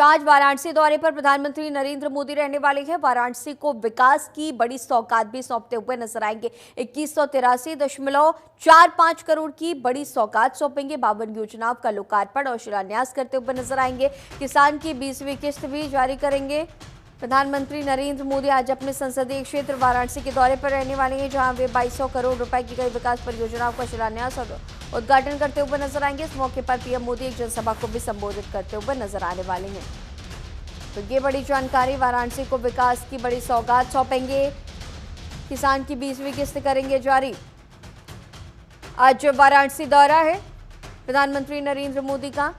आज वाराणसी दौरे पर प्रधानमंत्री नरेंद्र मोदी रहने वाले हैं। वाराणसी को विकास की बड़ी सौगात भी सौंपते हुए नजर आएंगे। 2183.45 करोड़ की बड़ी सौगात सौंपेंगे। 52 योजनाओं का लोकार्पण और शिलान्यास करते हुए नजर आएंगे। किसान की 20वीं किस्त भी जारी करेंगे। प्रधानमंत्री नरेंद्र मोदी आज अपने संसदीय क्षेत्र वाराणसी के दौरे पर रहने वाले हैं, जहां वे 2200 करोड़ रुपए की कई विकास परियोजनाओं का शिलान्यास और उद्घाटन करते हुए नजर आएंगे। इस मौके पर पीएम मोदी एक जनसभा को भी संबोधित करते हुए नजर आने वाले हैं। तो ये बड़ी जानकारी, वाराणसी को विकास की बड़ी सौगात सौंपेंगे। किसान की 20वीं किस्त करेंगे जारी। आज वाराणसी दौरा है प्रधानमंत्री नरेंद्र मोदी का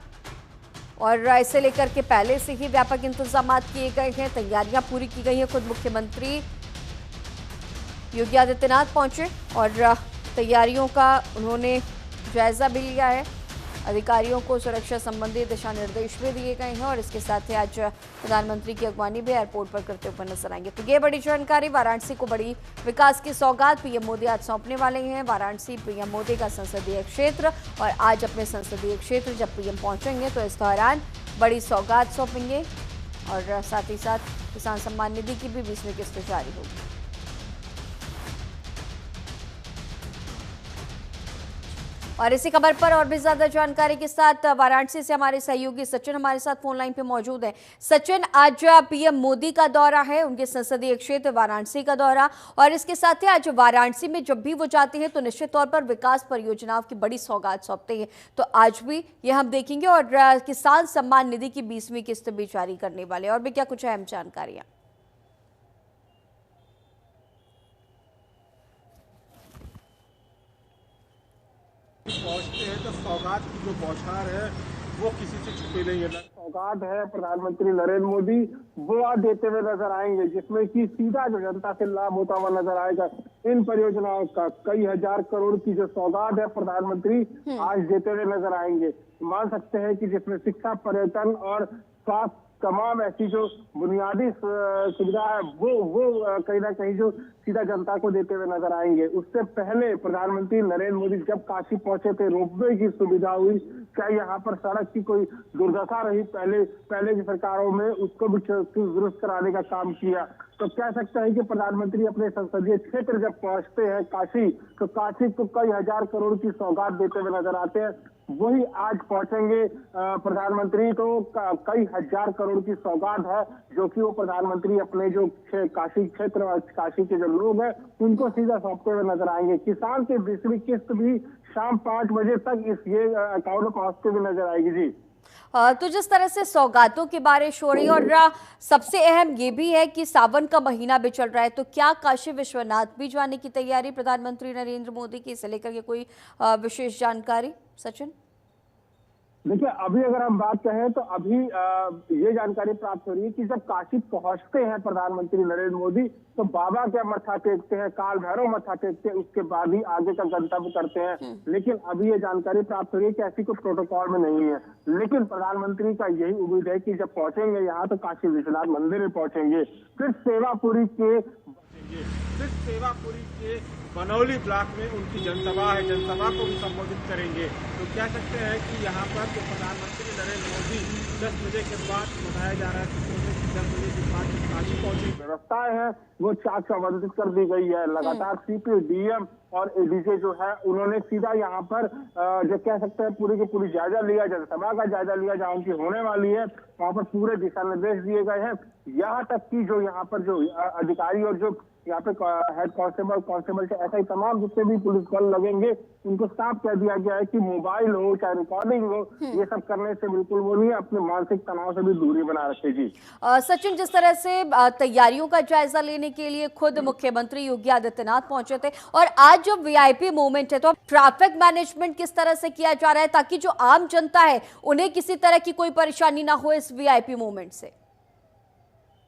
और इसे लेकर के पहले से ही व्यापक इंतजाम किए गए हैं, तैयारियां पूरी की गई हैं। खुद मुख्यमंत्री योगी आदित्यनाथ पहुंचे और तैयारियों का उन्होंने जायजा भी लिया है। अधिकारियों को सुरक्षा संबंधी दिशा निर्देश भी दिए गए हैं और इसके साथ ही आज प्रधानमंत्री की अगवानी भी एयरपोर्ट पर करते हुए नजर आएंगे। तो ये बड़ी जानकारी, वाराणसी को बड़ी विकास की सौगात पीएम मोदी आज सौंपने वाले हैं। वाराणसी पीएम मोदी का संसदीय क्षेत्र और आज अपने संसदीय क्षेत्र जब पीएम पहुंचेंगे तो इस दौरान बड़ी सौगात सौंपेंगे और साथ ही साथ किसान सम्मान निधि की भी 20वीं किस्त जारी होगी। और इसी खबर पर और भी ज्यादा जानकारी के साथ वाराणसी से हमारे सहयोगी सचिन हमारे साथ फोन लाइन पे मौजूद हैं। सचिन, आज पीएम मोदी का दौरा है, उनके संसदीय क्षेत्र वाराणसी का दौरा, और इसके साथ ही आज वाराणसी में जब भी वो जाते हैं तो निश्चित तौर पर विकास परियोजनाओं की बड़ी सौगात सौंपते हैं। तो आज भी ये हम देखेंगे और किसान सम्मान निधि की 20वीं किस्त भी जारी करने वाले, और भी क्या कुछ अहम जानकारियां? पहुंचते हैं तो सौगात की जो बौछार है वो किसी से छुपी नहीं है। सौगात है प्रधानमंत्री नरेंद्र मोदी वो आज देते हुए नजर आएंगे, जिसमें कि सीधा जो जनता से लाभ होता हुआ नजर आएगा। इन परियोजनाओं का कई हजार करोड़ की जो सौगात है प्रधानमंत्री आज देते हुए नजर आएंगे। मान सकते हैं कि जिसमें शिक्षा, पर्यटन और स्वास्थ्य, तमाम ऐसी जो बुनियादी सुविधा है वो कहीं ना कहीं जो सीधा जनता को देते हुए नजर आएंगे। उससे पहले प्रधानमंत्री नरेंद्र मोदी जब काशी पहुंचे थे, रोपवे की सुविधा हुई, क्या यहाँ पर सड़क की कोई दुर्दशा रही पहले की सरकारों में, उसको भी दुरुस्त कराने का काम किया। तो कह सकते हैं कि प्रधानमंत्री अपने संसदीय क्षेत्र जब पहुंचते हैं काशी, तो काशी को कई हजार करोड़ की सौगात देते हुए नजर आते हैं। वही आज पहुंचेंगे प्रधानमंत्री, तो कई हजार करोड़ की सौगात है जो कि वो प्रधानमंत्री अपने जो काशी क्षेत्र और काशी के जो लोग हैं उनको सीधा सौंपते हुए नजर आएंगे। किसान की 20वीं किस्त भी शाम 5 बजे तक इस ये अकाउंट में पहुंचते हुए नजर आएगी। जी, तो जिस तरह से सौगातों की बारिश हो रही है और सबसे अहम ये भी है कि सावन का महीना भी चल रहा है, तो क्या काशी विश्वनाथ भी जाने की तैयारी प्रधानमंत्री नरेंद्र मोदी की, इसे लेकर के कोई विशेष जानकारी सचिन? देखिए, अभी अगर हम बात करें तो अभी ये जानकारी प्राप्त हो रही है कि जब काशी पहुंचते हैं प्रधानमंत्री नरेंद्र मोदी तो बाबा के मत्था टेकते हैं, काल भैरव मत्था टेकते हैं, उसके बाद ही आगे का गंतव्य करते हैं। लेकिन अभी ये जानकारी प्राप्त हो रही है कि ऐसी कोई प्रोटोकॉल में नहीं है। लेकिन प्रधानमंत्री का यही उम्मीद है कि जब पहुंचेंगे यहाँ तो काशी विश्वनाथ मंदिर में पहुंचेंगे, फिर सेवापुरी के बनौली ब्लॉक में उनकी जनसभा है, जनसभा को भी संबोधित करेंगे। तो कह सकते हैं कि यहाँ पर तो प्रधानमंत्री नरेंद्र मोदी 10 बजे के बाद बताया जा रहा है कि 10 बजे के बाद काशी पहुंचे। व्यवस्थाएं हैं वो चाक संबंधित कर दी गई है। लगातार सीपी, डीएम और एडीजे जो है उन्होंने सीधा यहाँ पर जो कह सकते हैं पूरी की पूरी जायजा लिया, जनसभा का जायजा लिया जहाँ उनकी होने वाली है, वहाँ पर पूरे दिशा निर्देश दिए गए हैं। यहाँ तक कि जो यहाँ पर जो अधिकारी और जो यहाँ पे हेड कांस्टेबल से ऐसा ही तमाम जितने भी पुलिस बल लगेंगे उनको साफ कह दिया गया है कि मोबाइल हो चाहे रिकॉर्डिंग हो, ये सब करने से बिल्कुल वो नहीं, अपने मानसिक तनाव से भी दूरी बना रखे। जी सचिन, जिस तरह से तैयारियों का जायजा लेने के लिए खुद मुख्यमंत्री योगी आदित्यनाथ पहुंचे थे और आज जो वीआईपी मूवमेंट है, तो ट्रैफिक मैनेजमेंट किस तरह से किया जा रहा है ताकि जो आम जनता है उन्हें किसी तरह की कोई परेशानी ना हो इस वीआईपी मूवमेंट से?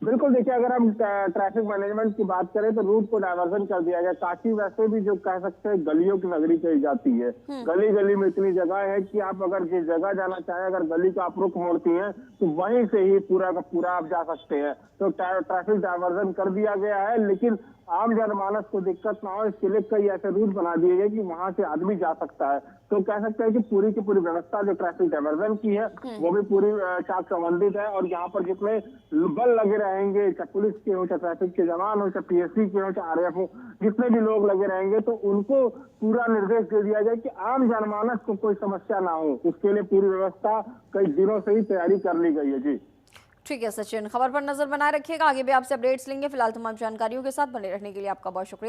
बिल्कुल, देखिए अगर हम ट्रैफिक मैनेजमेंट की बात करें तो रूट को डायवर्जन कर दिया गया। काशी वैसे भी जो कह सकते हैं गलियों की नगरी कही जाती है। गली गली में इतनी जगह है कि आप अगर जिस जगह जाना चाहें, अगर गली का आप रुख मोड़ती हैं तो वहीं से ही पूरा का पूरा आप जा सकते हैं। तो ट्रैफिक डायवर्जन कर दिया गया है, लेकिन आम जनमानस को दिक्कत ना हो इसके लिए कई ऐसे रूट बना दिए गए कि वहां से आदमी जा सकता है। तो कह सकते हैं कि पूरी की पूरी व्यवस्था जो ट्रैफिक डायवर्जन की है वो भी पूरी चाक संबंधित है। और यहाँ पर जितने बल लगे रहेंगे, चाहे पुलिस के हो, चाहे ट्रैफिक के जवान हो, चाहे पीएससी के हो, चाहे आरएएफ हो, जितने भी लोग लगे रहेंगे तो उनको पूरा निर्देश दे दिया जाए कि आम जनमानस को कोई समस्या ना हो। उसके लिए पूरी व्यवस्था कई दिनों से ही तैयारी कर ली गई है। जी ठीक है सचिन, खबर पर नजर बनाए रखिएगा, आगे भी आपसे अपडेट्स लेंगे। फिलहाल तमाम जानकारियों के साथ बने रहने के लिए आपका बहुत शुक्रिया।